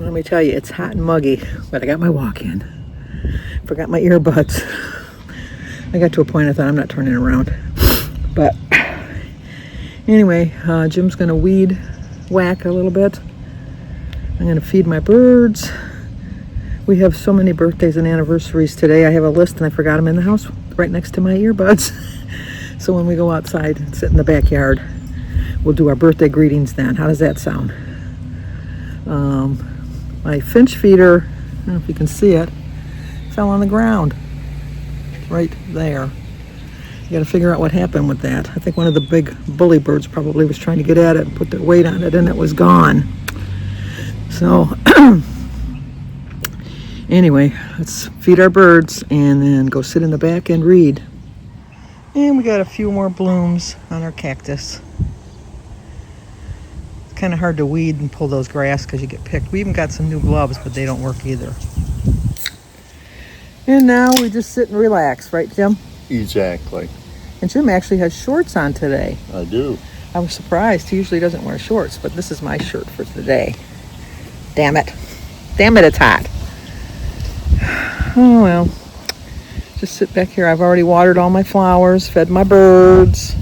Let me tell you, it's hot and muggy, but I got my walk-in. Forgot my earbuds. I got to a point I thought I'm not turning around. But anyway, Jim's going to weed whack a little bit. I'm going to feed my birds. We have so many birthdays and anniversaries today. I have a list and I forgot them in the house right next to my earbuds. So when we go outside and sit in the backyard, we'll do our birthday greetings then. How does that sound? My finch feeder, I don't know if you can see it, fell on the ground right there. You got to figure out what happened with that. I think one of the big bully birds probably was trying to get at it and put their weight on it, and it was gone. So anyway, let's feed our birds and then go sit in the back and read. And we got a few more blooms on our cactus. It's kind of hard to weed and pull those grass because you get picked. We even got some new gloves, but they don't work either. And now we just sit and relax, right, Jim? Exactly. And Jim actually has shorts on today. I do. I was surprised. He usually doesn't wear shorts, but this is my shirt for today. Damn it. Damn it, it's hot. Oh, well. Just sit back here. I've already watered all my flowers, fed my birds.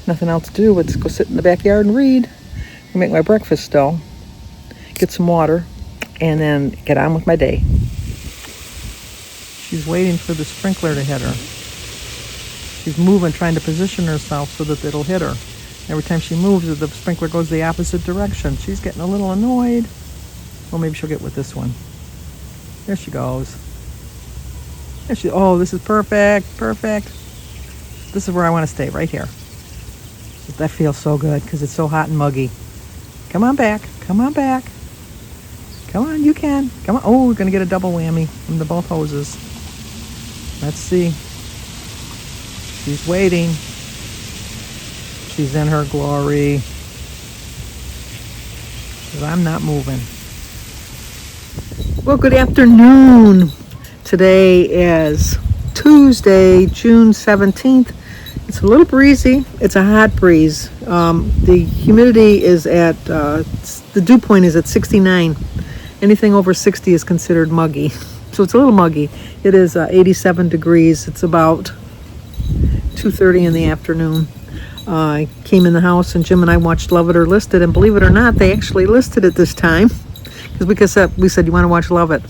Nothing else to do. Let's go sit in the backyard and read. I'll make my breakfast still. Get some water. And then get on with my day. She's waiting for the sprinkler to hit her. She's moving, trying to position herself so that it'll hit her. Every time she moves, the sprinkler goes the opposite direction. She's getting a little annoyed. Well, maybe she'll get with this one. There she goes. There she. Oh, this is perfect. Perfect. This is where I want to stay, right here. That feels so good because it's so hot and muggy. Come on back. Come on back. Come on, you can. Come on. Oh, we're going to get a double whammy from the both hoses. Let's see. She's waiting. She's in her glory. 'Cause I'm not moving. Well, good afternoon. Today is Tuesday, June 17th. It's a little breezy. It's a hot breeze. The humidity is at, the dew point is at 69. Anything over 60 is considered muggy. So it's a little muggy. It is 87 degrees. It's about 2:30 in the afternoon. I came in the house and Jim and I watched Love It or List It, and believe it or not, they actually listed it this time. Because we said, you want to watch Love It?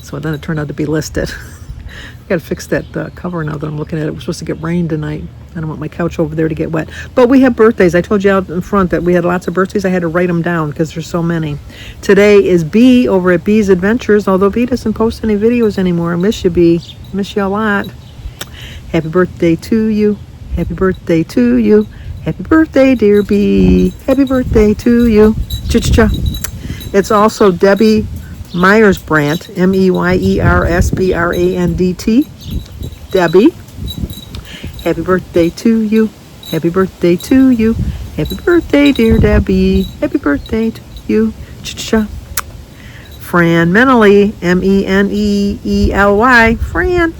So then it turned out to be listed. I got to fix that cover now that I'm looking at it. We're supposed to get rain tonight. I don't want my couch over there to get wet. But we have birthdays. I told you out in front that we had lots of birthdays. I had to write them down because there's so many. Today is B over at B's Adventures, although B doesn't post any videos anymore. I miss you, B. Miss you a lot. Happy birthday to you. Happy birthday to you. Happy birthday, dear B. Happy birthday to you. Cha-cha-cha. It's also Debbie Myersbrandt, Myersbrandt. Debbie. Happy birthday to you. Happy birthday to you. Happy birthday, dear Debbie. Happy birthday to you. Cha-cha. Fran Menely, Menely. Fran.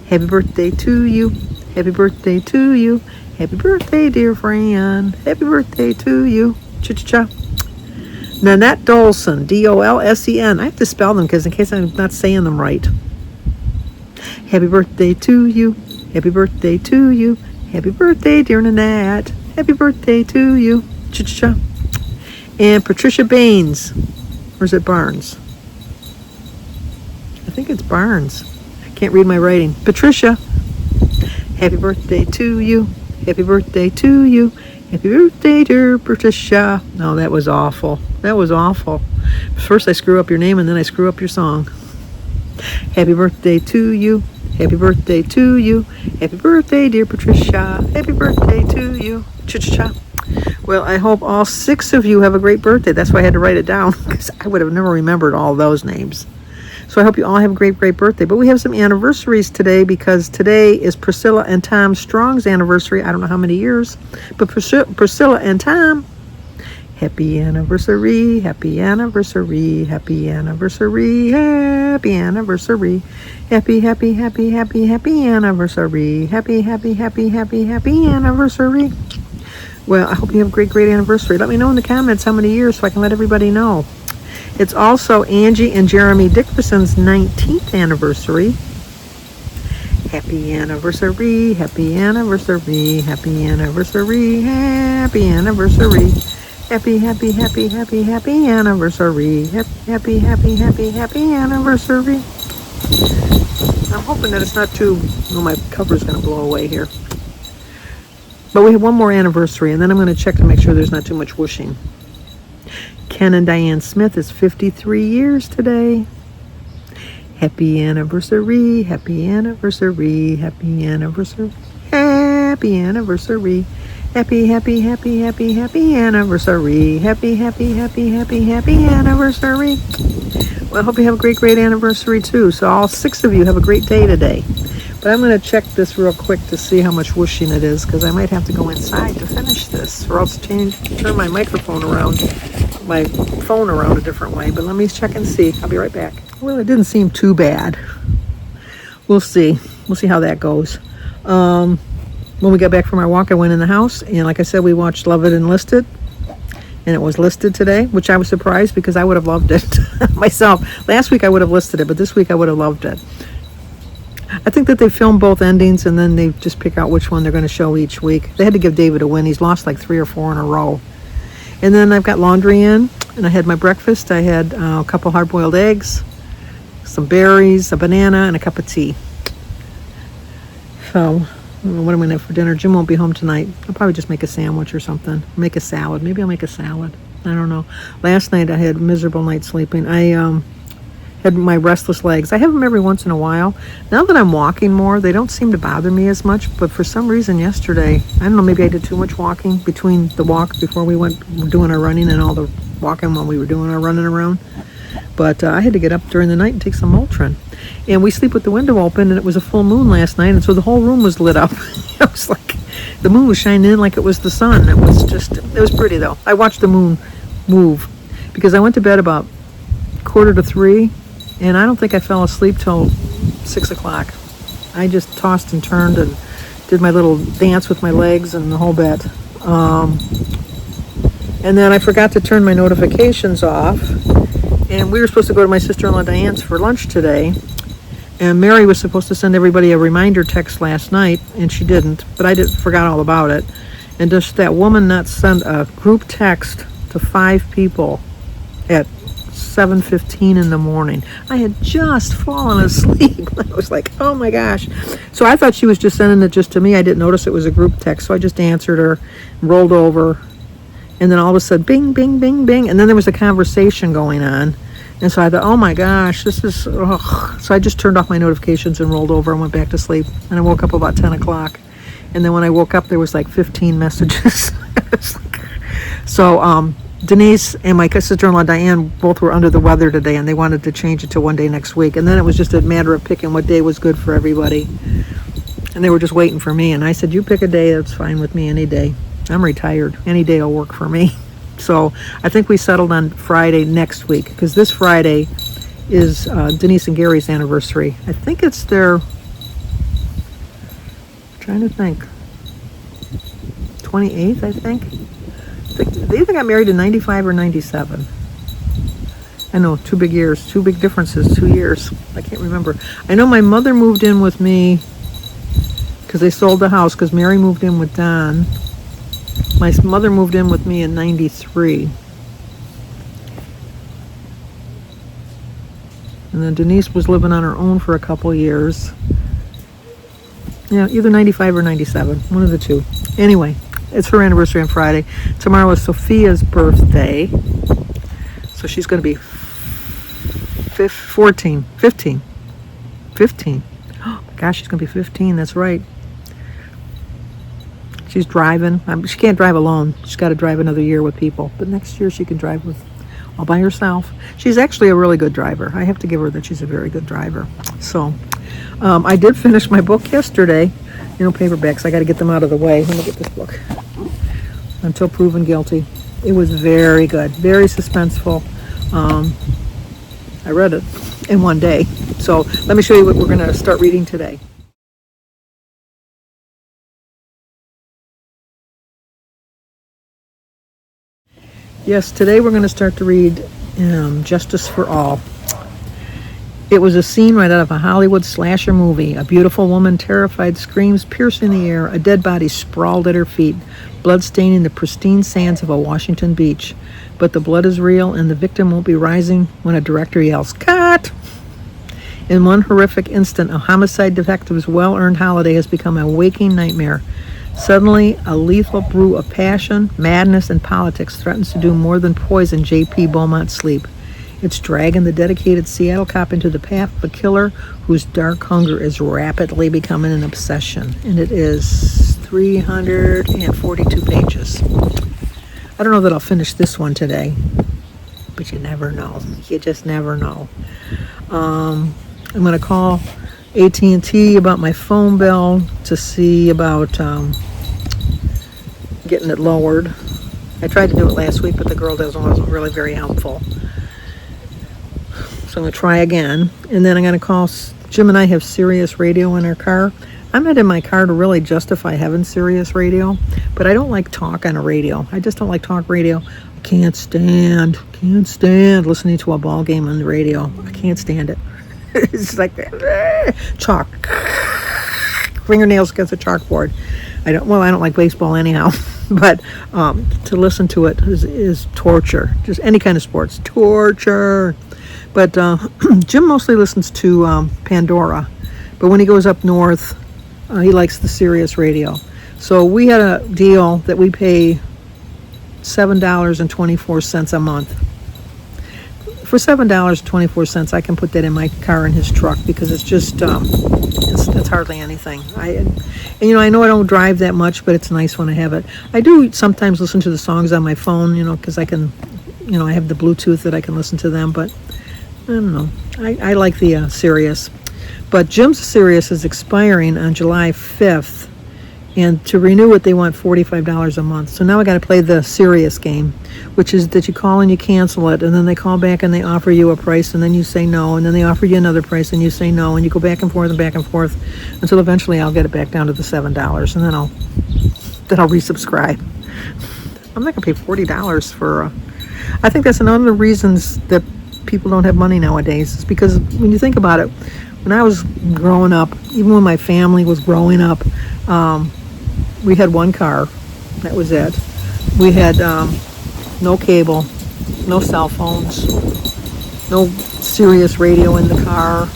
Happy birthday to you. Happy birthday to you. Happy birthday, dear Fran. Happy birthday to you. Cha-cha-cha. Nanette Dolson, Dolsen. I have to spell them because in case I'm not saying them right. Happy birthday to you. Happy birthday to you. Happy birthday, dear Nanette. Happy birthday to you. Cha-cha-cha. And Patricia Baines. Or is it Barnes? I think it's Barnes. I can't read my writing. Patricia. Happy birthday to you. Happy birthday to you. Happy birthday, dear Patricia. No, that was awful. That was awful. First I screw up your name and then I screw up your song. Happy birthday to you. Happy birthday to you. Happy birthday, dear Patricia. Happy birthday to you. Cha-cha-cha. Well, I hope all 6 of you have a great birthday. That's why I had to write it down because I would have never remembered all those names. So I hope you all have a great, great birthday. But we have some anniversaries today because today is Priscilla and Tom Strong's anniversary. I don't know how many years, but Priscilla and Tom, happy anniversary, happy anniversary, happy anniversary, happy anniversary, happy, happy, happy, happy, happy anniversary, happy, happy, happy, happy, happy anniversary. Well, I hope you have a great, great anniversary. Let me know in the comments how many years so I can let everybody know. It's also Angie and Jeremy Dickerson's 19th anniversary. Happy anniversary, happy anniversary, happy anniversary, happy anniversary. Happy, happy, happy, happy, happy anniversary. Happy, happy, happy, happy anniversary. I'm hoping that it's not too, well, my cover's going to blow away here. But we have one more anniversary, and then I'm going to check to make sure there's not too much whooshing. Ken and Diane Smith is 53 years today. Happy anniversary, happy anniversary, happy anniversary, happy anniversary. Happy, happy, happy, happy, happy anniversary. Happy, happy, happy, happy, happy anniversary. Well, I hope you have a great, great anniversary too. So all 6 of you have a great day today. But I'm going to check this real quick to see how much whooshing it is, because I might have to go inside to finish this, or else turn my microphone around, my phone around a different way. But let me check and see. I'll be right back. Well, it didn't seem too bad. We'll see. We'll see how that goes. When we got back from our walk, I went in the house, and like I said, we watched Love It and Listed, and it was listed today, which I was surprised because I would have loved it myself. Last week I would have listed it, but this week I would have loved it. I think that they film both endings, and then they just pick out which one they're going to show each week. They had to give David a win. He's lost like 3 or 4 in a row. And then I've got laundry in, and I had my breakfast. I had a couple hard-boiled eggs, some berries, a banana, and a cup of tea. So, what am I going to have for dinner? Jim won't be home tonight. I'll probably just make a sandwich or something. Make a salad. Maybe I'll make a salad. I don't know. Last night I had a miserable night sleeping. I had my restless legs. I have them every once in a while. Now that I'm walking more, they don't seem to bother me as much, but for some reason yesterday, I don't know, maybe I did too much walking between the walk before we went doing our running and all the walking while we were doing our running around. But I had to get up during the night and take some Motrin. And we sleep with the window open, and it was a full moon last night, and so the whole room was lit up. It was like, the moon was shining in like it was the sun. It was pretty though. I watched the moon move because I went to bed about 2:45, and I don't think I fell asleep till 6 o'clock. I just tossed and turned and did my little dance with my legs and the whole bit. And then I forgot to turn my notifications off. And we were supposed to go to my sister-in-law Diane's for lunch today. And Mary was supposed to send everybody a reminder text last night, and she didn't. But I forgot all about it. And just that woman not send a group text to 5 people at 7:15 in the morning. I had just fallen asleep. I was like, oh my gosh. So I thought she was just sending it just to me. I didn't notice it was a group text. So I just answered her, rolled over, and then all of a sudden, bing, bing, bing, bing. And then there was a conversation going on. And so I thought, oh my gosh, this is, ugh. So I just turned off my notifications and rolled over and went back to sleep. And I woke up about 10 o'clock. And then when I woke up, there was like 15 messages. So, Denise and my sister-in-law Diane both were under the weather today, and they wanted to change it to one day next week. And then it was just a matter of picking what day was good for everybody. And they were just waiting for me. And I said, you pick a day, that's fine with me, any day. I'm retired. Any day will work for me. So I think we settled on Friday next week, because this Friday is Denise and Gary's anniversary. I think it's their, I'm trying to think, 28th, I think. They either got married in 95 or 97. I know, 2 big years, 2 big differences, 2 years. I can't remember. I know my mother moved in with me because they sold the house, because Mary moved in with Don. My mother moved in with me in 93. And then Denise was living on her own for a couple years. Yeah, either 95 or 97, one of the two. Anyway, it's her anniversary on Friday. Tomorrow is Sophia's birthday. So she's going to be 15. Oh my gosh, she's going to be 15, that's right. She's driving. She can't drive alone. She's got to drive another year with people. But next year she can drive all by herself. She's actually a really good driver. I have to give her that she's a very good driver. So I did finish my book yesterday. Paperbacks. I got to get them out of the way. Let me get this book. Until Proven Guilty. It was very good. Very suspenseful. I read it in one day. So let me show you what we're going to start reading today. Yes, today we're going to start to read Justice for All. It was a scene right out of a Hollywood slasher movie. A beautiful woman, terrified screams piercing the air, a dead body sprawled at her feet, blood staining the pristine sands of a Washington beach. But the blood is real, and the victim won't be rising when a director yells, "Cut!" In one horrific instant, a homicide detective's well-earned holiday has become a waking nightmare. Suddenly, a lethal brew of passion, madness, and politics threatens to do more than poison J.P. Beaumont's sleep. It's dragging the dedicated Seattle cop into the path of a killer whose dark hunger is rapidly becoming an obsession. And it is 342 pages. I don't know that I'll finish this one today, but you never know. You just never know. I'm going to call AT&T about my phone bill to see about getting it lowered. I tried to do it last week, but the girl wasn't really very helpful. So I'm going to try again. And then I'm going to call, Jim and I have Sirius radio in our car. I'm not in my car to really justify having Sirius radio, but I don't like talk on a radio. I just don't like talk radio. I can't stand listening to a ball game on the radio. I can't stand it. It's like chalk, fingernails against a chalkboard. I don't like baseball anyhow, but to listen to it is torture. Just any kind of sports, torture. But Jim mostly listens to Pandora, but when he goes up north, he likes the Sirius radio. So we had a deal that we pay $7.24 a month. For $7.24, I can put that in my car in his truck because it's just it's hardly anything. I know I don't drive that much, but it's nice when I have it. I do sometimes listen to the songs on my phone, because I can, I have the Bluetooth that I can listen to them. But I don't know. I like the Sirius. But Jim's Sirius is expiring on July 5th, and to renew it, they want $45 a month. So now I got to play the Sirius game, which is that you call and you cancel it, and then they call back and they offer you a price, and then you say no, and then they offer you another price, and you say no, and you go back and forth until eventually I'll get it back down to the $7, and then I'll resubscribe. I'm not gonna pay $40 for. I think that's one of the reasons that people don't have money nowadays. It's because when you think about it, when I was growing up, even when my family was growing up, we had one car. That was it. We had no cable, no cell phones, no Sirius radio in the car.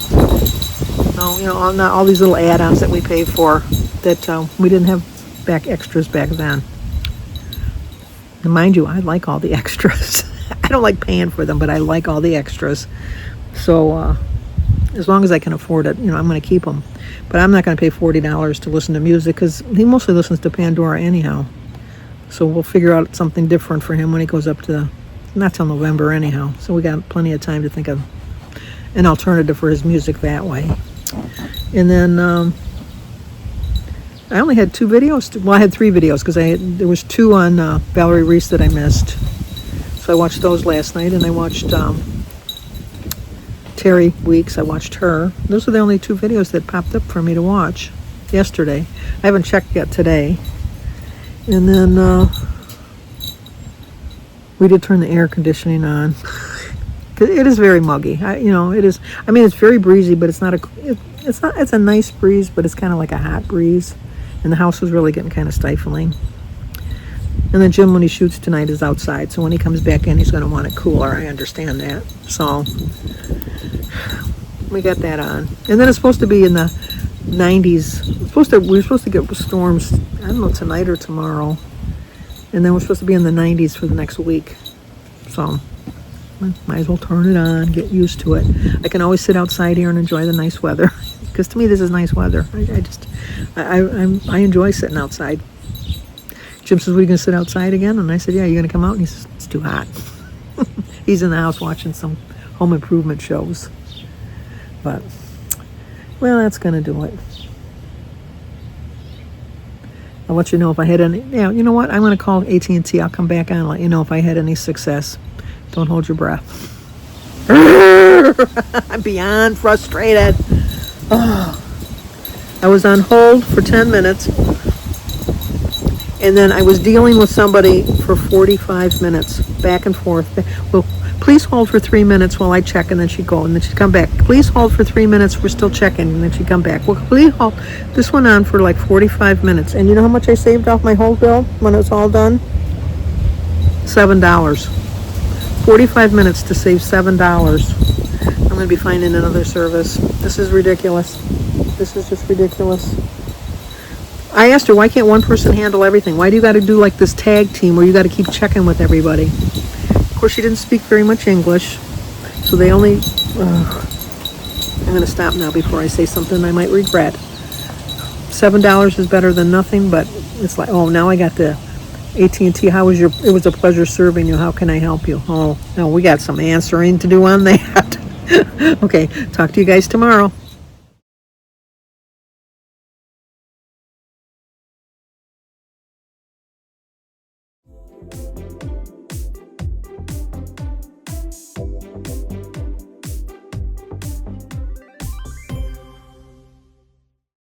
No, not all these little add-ons that we pay for that we didn't have extras back then. And mind you, I like all the extras. I don't like paying for them, but I like all the extras. So as long as I can afford it, I'm going to keep them. But I'm not going to pay $40 to listen to music because he mostly listens to Pandora anyhow. So we'll figure out something different for him when he goes up to, not till November anyhow. So we got plenty of time to think of an alternative for his music that way. And then I only had 2 videos. Well, I had 3 videos because there was 2 on Valerie Reese that I missed. So I watched those last night, and I watched Terry Weeks. I watched her. Those are the only 2 videos that popped up for me to watch yesterday. I haven't checked yet today. And then we did turn the air conditioning on. It is very muggy. It is. I mean, it's very breezy, but it's not it's a nice breeze, but it's kind of like a hot breeze. And the house was really getting kind of stifling. And then Jim, when he shoots tonight, is outside. So when he comes back in, he's going to want it cooler. I understand that. So we got that on. And then it's supposed to be in the 90s. We're supposed to get storms, I don't know, tonight or tomorrow. And then we're supposed to be in the 90s for the next week. So might as well turn it on, get used to it. I can always sit outside here and enjoy the nice weather. Because to me, this is nice weather. I enjoy sitting outside. Jim says, "Are you going to sit outside again?" And I said, "Yeah, you're going to come out?" And he says, "It's too hot." He's in the house watching some home improvement shows. But, well, that's going to do it. I'll let you know if I had any. Yeah, you know what? I'm going to call AT&T. I'll come back on and let you know if I had any success. Don't hold your breath. I'm beyond frustrated. Oh. I was on hold for 10 minutes, and then I was dealing with somebody for 45 minutes, back and forth. Well, please hold for 3 minutes while I check, and then she'd go, and then she'd come back. Please hold for 3 minutes, we're still checking, and then she'd come back. Well, please hold. This went on for like 45 minutes, and you know how much I saved off my hold bill when it was all done? $7. 45 minutes to save $7. I'm going to be finding another service. This is ridiculous. This is just ridiculous. I asked her, why can't one person handle everything? Why do you got to do like this tag team where you got to keep checking with everybody? Of course, she didn't speak very much English, so they only... I'm going to stop now before I say something I might regret. $7 is better than nothing, but it's like, oh, now I got the AT&T. It was a pleasure serving you. How can I help you? Oh, no, we got some answering to do on that. Okay, talk to you guys tomorrow.